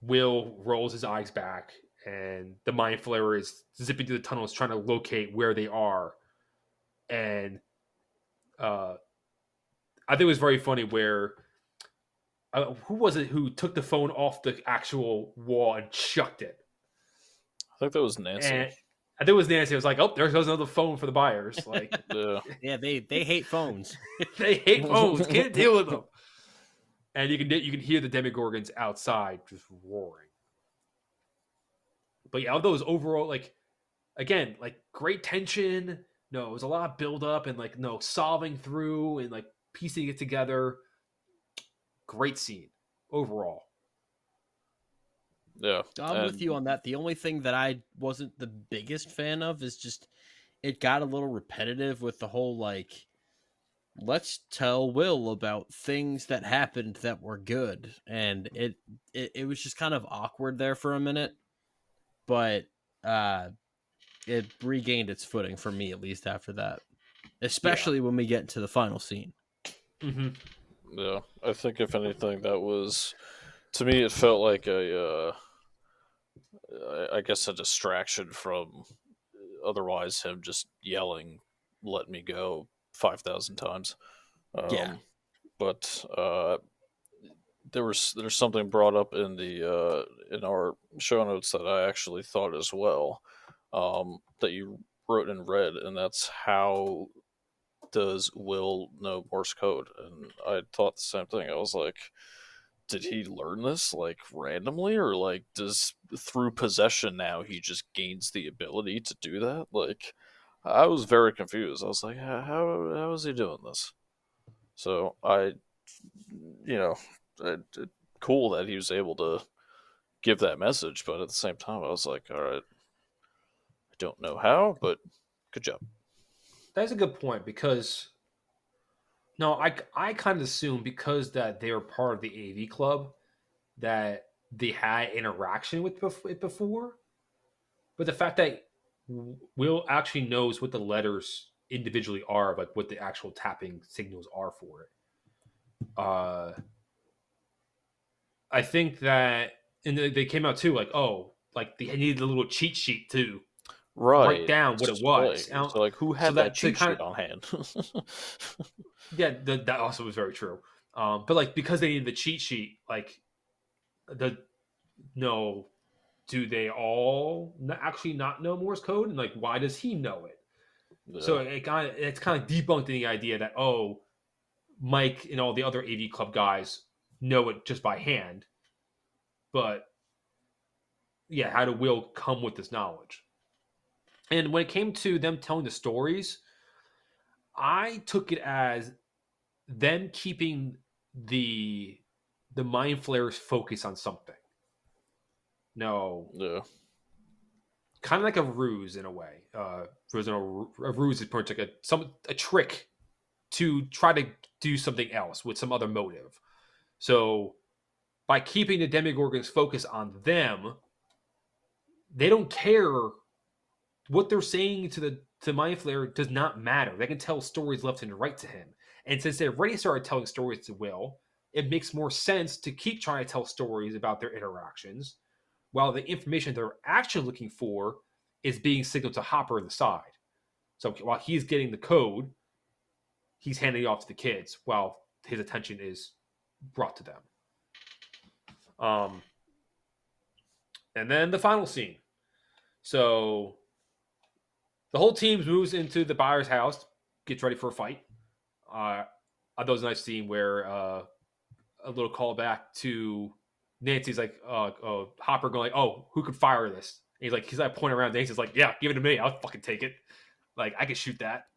Will rolls his eyes back, and the Mind Flayer is zipping through the tunnels trying to locate where they are. And I think it was very funny where who was it who took the phone off the actual wall and chucked it? I think that was Nancy. And I think it was Nancy. I was like, oh, there goes another phone for the buyers. Like, Yeah, they hate phones. they hate phones. Can't deal with them. And you can hear the Demogorgons outside just roaring. But yeah, of those overall, like, again, like great tension. No, it was a lot of build up and like solving through and like piecing it together. Great scene overall. Yeah, I'm with you on that. The only thing that I wasn't the biggest fan of is just it got a little repetitive with the whole like, let's tell Will about things that happened that were good, and it was just kind of awkward there for a minute, but it regained its footing for me, at least after that, especially when we get into the final scene. Mm-hmm. Yeah, I think if anything, that was, to me, it felt like I guess a distraction from otherwise him just yelling, "Let me go" 5,000 times. Yeah. But there's something brought up in the in our show notes that I actually thought as well, that you wrote and read, and that's how does Will know Morse code? And I thought the same thing. I was like, did he learn this like randomly, or like does through possession now he just gains the ability to do that? Like, I was very confused. I was like, how is he doing this? So cool that he was able to give that message, but at the same time, I was like, all right, I don't know how, but good job. That's a good point because no, I kind of assume because that they were part of the AV club that they had interaction with it before, but the fact that Will actually knows what the letters individually are, like what the actual tapping signals are for it. I think that, and they came out too, like, oh, like they needed a little cheat sheet too, write Right. down what it was. So like, who had So that that to cheat kind sheet on hand? yeah, that also was very true. But like because they needed the cheat sheet, like the no, do they all actually not know Morse code, and like why does he know it? Yeah. So it's kind of debunking the idea that Mike and all the other AV club guys know it just by hand, but yeah, how did Will come with this knowledge? And when it came to them telling the stories, I took it as them keeping the Mind Flayers focus on something. No, Yeah. kind of like a ruse in a way. A ruse is pretty much like a trick to try to do something else with some other motive. So by keeping the Demogorgons focus on them, they don't care what they're saying to Mind Flayer does not matter. They can tell stories left and right to him. And since they've already started telling stories to Will, it makes more sense to keep trying to tell stories about their interactions, while the information they're actually looking for is being signaled to Hopper in the side. So while he's getting the code, he's handing it off to the kids while his attention is brought to them. And then the final scene. So the whole team moves into the buyer's house, gets ready for a fight. I thought it was a nice scene where a little callback to Nancy's like Hopper going like, "Oh, who could fire this?" And he's like pointing around. Nancy's like, "Yeah, give it to me. I'll fucking take it. Like I could shoot that."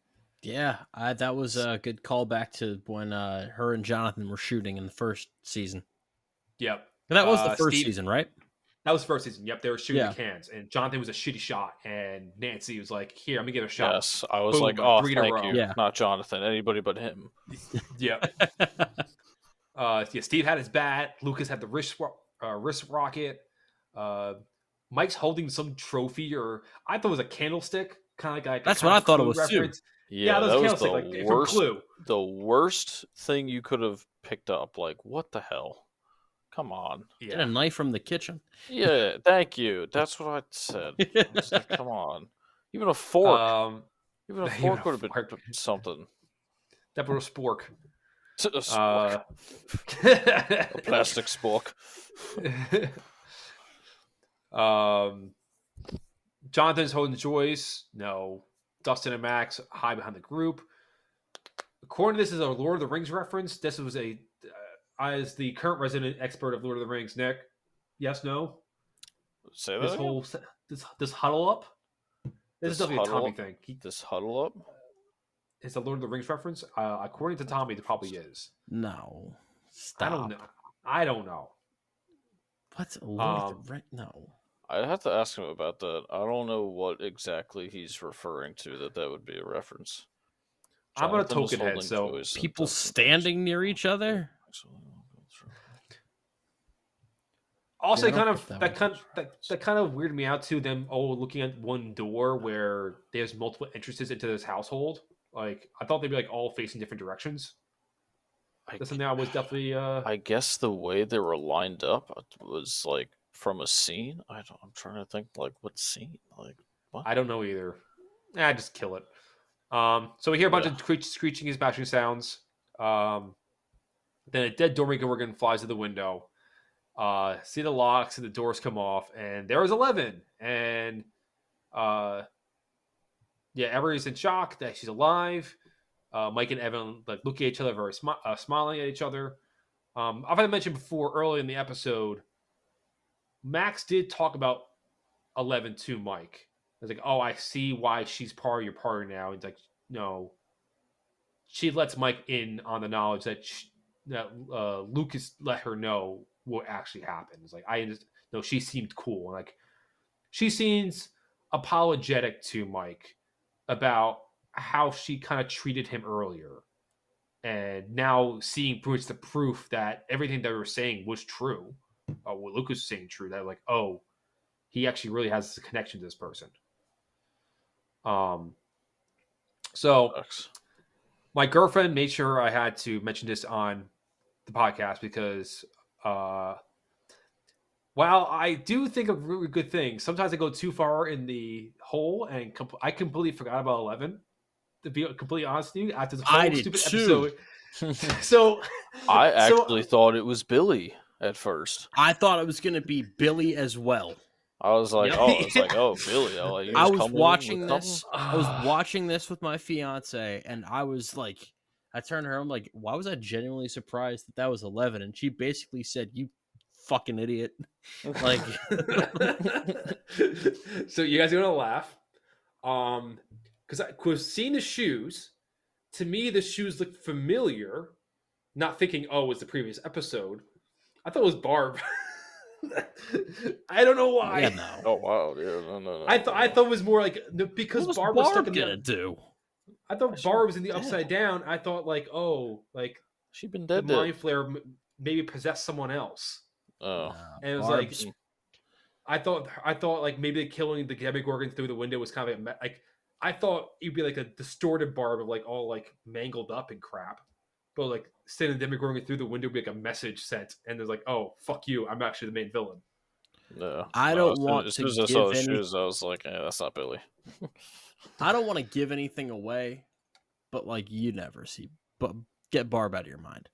Yeah, that was a good callback to when her and Jonathan were shooting in the first season. Yep. And that was the first season, right? That was the first season. Yep, they were shooting Yeah. the cans, and Jonathan was a shitty shot, and Nancy was like, "Here, I'm gonna give it a shot." Yes, I was Boom, like, like oh, 3 in a thank row. you, Yeah. not Jonathan, anybody but him. Yep. Yeah, Steve had his bat. Lucas had the wrist rocket. Mike's holding some trophy, or I thought it was a candlestick kind of like That's a what kind I of thought it Clue was too. reference. Yeah, those that was candlestick, like from Clue. the worst thing you could have picked up. Like, what the hell? Come on. Get a Yeah. knife from the kitchen. Yeah, thank you. That's what I said. It's like, come on. Even a fork. Even a Even fork a would have been fork. something. That was spork. A spork. A plastic spork. Jonathan's holding Joyce. No. Dustin and Max hide behind the group. According to this is a Lord of the Rings reference. This was as the current resident expert of Lord of the Rings, Nick. Yes, no. Say that This again? whole this huddle up. This is definitely a Tommy thing. This huddle up? It's a Lord of the Rings reference. According to Tommy, it probably is. No. Stop. I don't know. What's Lord of the Rings? No. I have to ask him about that. I don't know what exactly he's referring to. That would be a reference. I'm gonna Jonathan is token head, holding so Joyce and People Dustin standing near each other? also Yeah, I kind don't of think that kind of weirded me out too. Them all looking at one door where there's multiple entrances into this household. Like I thought they'd be like all facing different directions. That's something I was definitely. I guess the way they were lined up was like from a scene. I'm trying to think like what scene? Like what? I don't know either. Just kill it. So we hear a bunch of screeching and bashing sounds. Then a dead doormaker worker flies to the window. See the locks and the doors come off, and there was 11. And everybody's in shock that she's alive. Mike and Evan like look at each other, very smiling at each other. I've had mentioned before early in the episode, Max did talk about 11 to Mike. It's like, oh, I see why she's part of your party now. It's like, no. She lets Mike in on the knowledge that Lucas let her know what actually happened. It's like, no, she seemed cool. Like, she seems apologetic to Mike about how she kind of treated him earlier. And now seeing the proof that everything they were saying was true. What Lucas was saying true. That like, oh, he actually really has a connection to this person. So my girlfriend made sure I had to mention this on the podcast because while I do think of really good things, sometimes I go too far in the hole and I completely forgot about 11. To be completely honest with you, after the whole stupid episode. So I actually thought it was Billy at first. I thought it was going to be Billy as well. I was like, Billy. I was watching this. I was watching this with my fiance, and I was like, I turned to her. I'm like, why was I genuinely surprised that was 11? And she basically said, "You fucking idiot!" Like, so you guys are gonna laugh, because seeing the shoes, to me the shoes looked familiar. Not thinking, oh, it was the previous episode. I thought it was Barb. I don't know why. Yeah, no. Oh wow, yeah, no. I thought it was more like because Barb was stuck in gonna do. I thought Barb was in the upside down. I thought like, oh, like she'd been dead. The mind flare maybe possessed someone else. Oh, and it was Barb's... like, I thought like maybe killing the Demogorgon through the window was kind of like I thought it'd be like a distorted Barb of like all like mangled up and crap. But like sending the Demogorgon through the window would be like a message sent, and there's like, oh fuck you, I'm actually the main villain. No, I don't want to. As soon as I saw the shoes, I was like, that's not Billy. I don't want to give anything away, but like you never see, but get Barb out of your mind.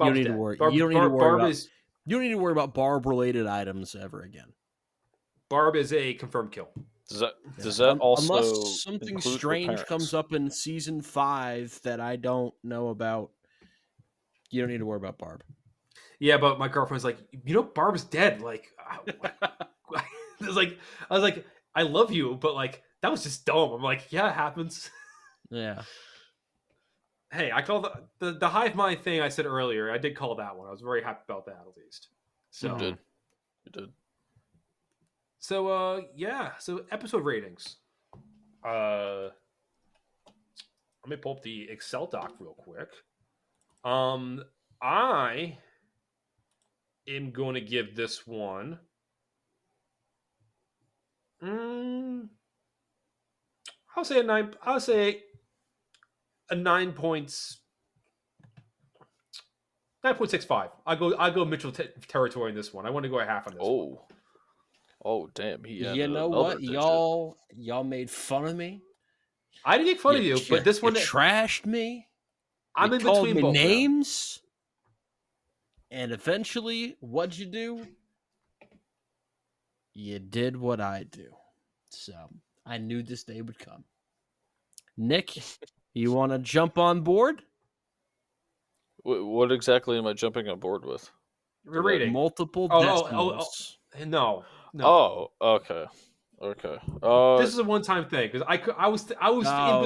You don't need to worry. You don't need to worry you don't need to worry about Barb related items ever again. Barb is a confirmed kill. Does that also unless something strange comes up in season 5 that I don't know about? You don't need to worry about Barb. Yeah, but my girlfriend's like, Barb's dead. Like, I was like, I love you, but like, that was just dumb. I'm like, yeah, it happens. Yeah. Hey, I call the hive mind thing I said earlier. I did call that one. I was very happy about that, at least. So you did. So So episode ratings. Let me pull up the Excel doc real quick. I am going to give this one. I'll I'll say a 9. I'll say a 9.65. I go Mitchell territory in this one. I want to go a half on this one. Oh, damn! He You added know another what? digit. Y'all made fun of me. I didn't make fun of you, but this one you trashed me. I'm You in called between me both of them. names, and eventually, what'd you do? You did what I do. So I knew this day would come. Nick, you want to jump on board? What exactly am I jumping on board with? We're rating. Multiple Oh, decimals. no. Oh, okay. This is a one-time thing because I was in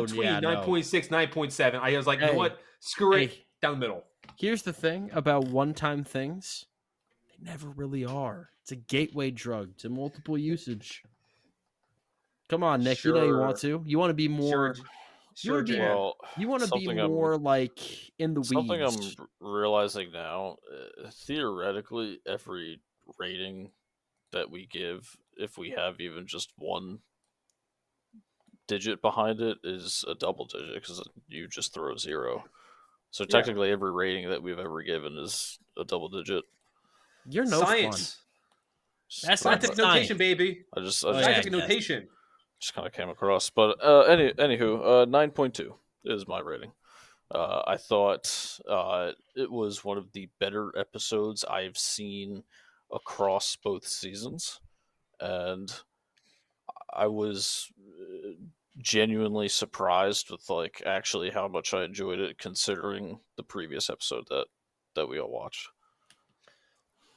between 9.6, 9.7. I was like, you know what? Screw it. Down the middle. Here's the thing about one-time things. They never really are. It's a gateway drug to multiple usage. Come on, Nick. Sure. You know you want to. You want to be more. Sure, Jan. Well, you want to be more like in the something weeds. I'm realizing now. Theoretically, every rating that we give, if we have even just one digit behind it, is a double digit because you just throw a 0. So technically, every rating that we've ever given is a double digit. You're no science. Fun. That's scientific notation, baby. Scientific notation. Just kind of came across, but anywho, 9.2 is my rating. I thought it was one of the better episodes I've seen across both seasons, and I was genuinely surprised with like actually how much I enjoyed it, considering the previous episode that we all watched.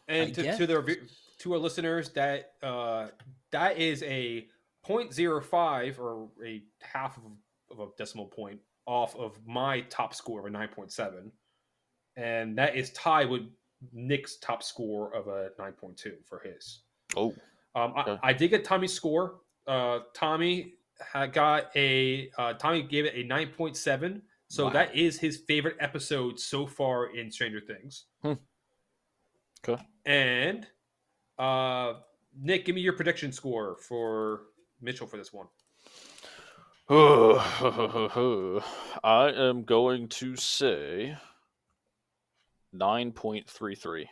And to our listeners, that is a 0.05 or a half of a decimal point off of my top score of a 9.7, and that is tied with Nick's top score of a 9.2 for his. Oh, I did get Tommy's score. Tommy gave it a 9.7, so that is his favorite episode so far in Stranger Things. Okay. And Nick, give me your prediction score for Mitchell for this one. I am going to say 9.33.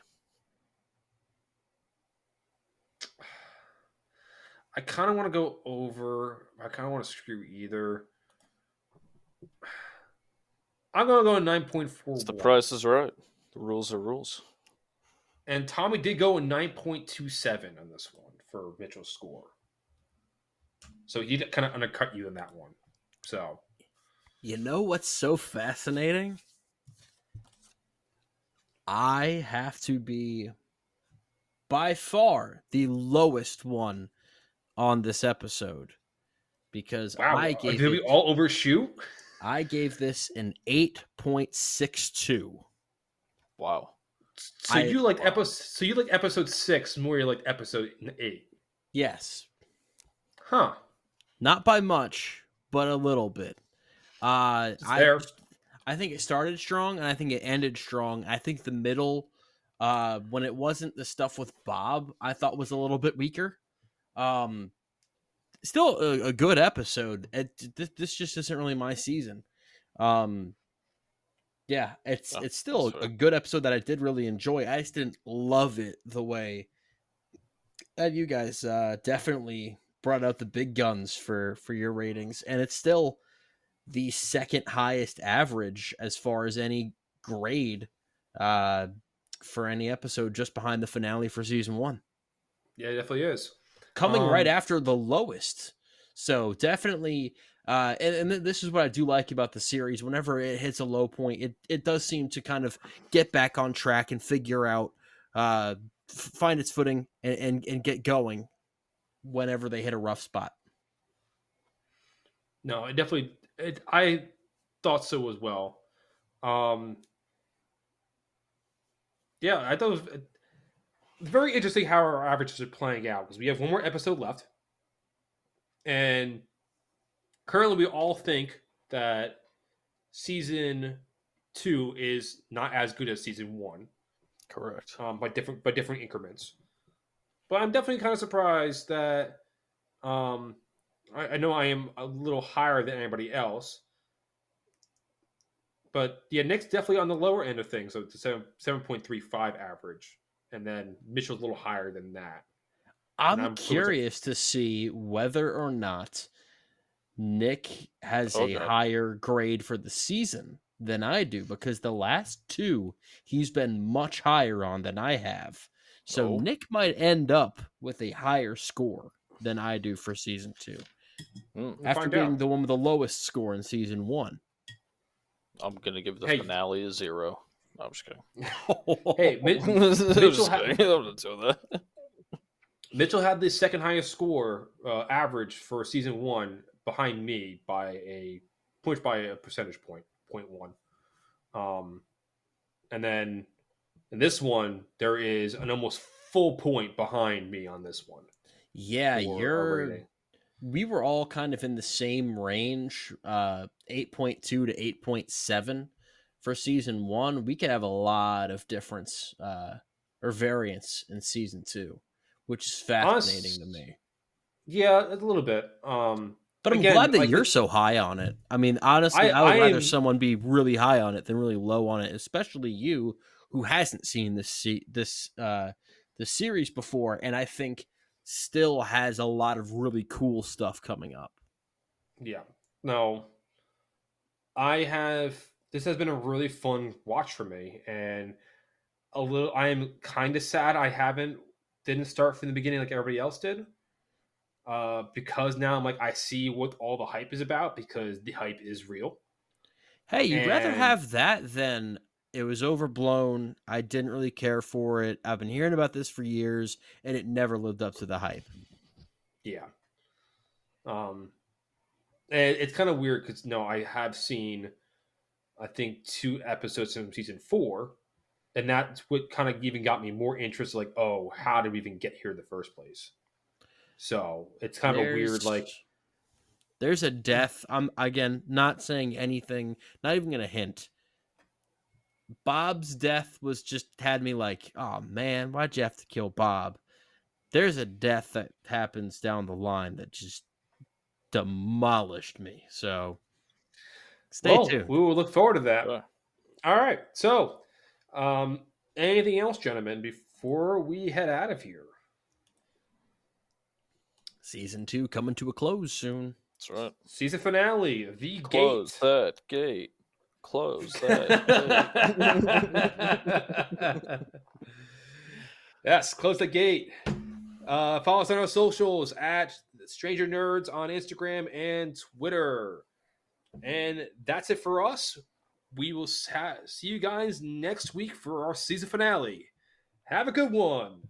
I kind of want to go over. I kind of want to screw either. I'm going to go 9.41. The price is right. The rules are rules. And Tommy did go a 9.27 on this one for Mitchell's score. So he kind of undercut you in that one. So, you know what's so fascinating? I have to be by far the lowest one on this episode because did we all overshoot? I gave this an 8.62. Wow. So you like episode 6 more you like episode 8. Yes. Huh. Not by much, but a little bit. I think it started strong and I think it ended strong. I think the middle, when it wasn't the stuff with Bob, I thought was a little bit weaker. Still a good episode. This just isn't really my season. Yeah, it's still a good episode that I did really enjoy. I just didn't love it the way that you guys definitely brought out the big guns for your ratings, and it's still the second highest average as far as any grade for any episode, just behind the finale for season 1. Yeah, it definitely is. Coming right after the lowest. So definitely, and this is what I do like about the series. Whenever it hits a low point, it does seem to kind of get back on track and figure out, find its footing and get going whenever they hit a rough spot. No, it definitely. I thought so as well. Yeah, I thought it was very interesting how our averages are playing out because we have one more episode left, and currently we all think that season 2 is not as good as season 1. Correct. By different increments. But I'm definitely kind of surprised that I know I am a little higher than anybody else, but yeah, Nick's definitely on the lower end of things. So it's a 7.35 average, and then Mitchell's a little higher than that. And I'm I'm towards curious to see whether or not Nick has a Okay. higher grade for the season than I do, because the last two he's been much higher on than I have. So Oh. Nick might end up with a higher score than I do for season 2, Mm. we'll after find being out. the one with the lowest score in season 1. I'm gonna give the Hey, finale a 0. No, I'm just kidding. hey, I'm Mitchell just kidding. I'm not doing that. Mitchell had the second highest score average for season 1 behind me by a percentage point, 0.1. And then in this one, there is an almost full point behind me on this one Yeah, for our rating. we were all kind of in the same range, 8.2 to 8.7 for season 1. We could have a lot of difference or variance in season 2, which is fascinating to me. Yeah, a little bit. But I'm Again, glad that like you're so high on it. I mean, honestly, I would I rather am. someone be really high on it than really low on it, especially you who hasn't seen this series before, and I think still has a lot of really cool stuff coming up. Yeah, no, I have. This has been a really fun watch for me, and a little. I am kind of sad I didn't start from the beginning like everybody else did. Because now I'm like I see what all the hype is about because the hype is real. Hey, you'd rather And have that than it was overblown. I didn't really care for it. I've been hearing about this for years, and it never lived up to the hype. yeah, and it's kind of weird because no, I have seen I think 2 episodes from season 4, and that's what kind of even got me more interested. Like, oh, how did we even get here in the first place? So it's kind of a weird like. There's a death. I'm again not saying anything, not even gonna hint. Bob's death was just had me like, oh man, why'd you have to kill Bob? There's a death that happens down the line that just demolished me. So stay Well, tuned. we will look forward to that. Sure. All right. So, um, anything else, gentlemen, before we head out of here? Season 2 coming to a close soon. That's right. Season finale, the Close gate. that gate. Close that gate. Yes, close the gate. Follow us on our socials at Stranger Nerds on Instagram and Twitter. And that's it for us. We will see you guys next week for our season finale. Have a good one.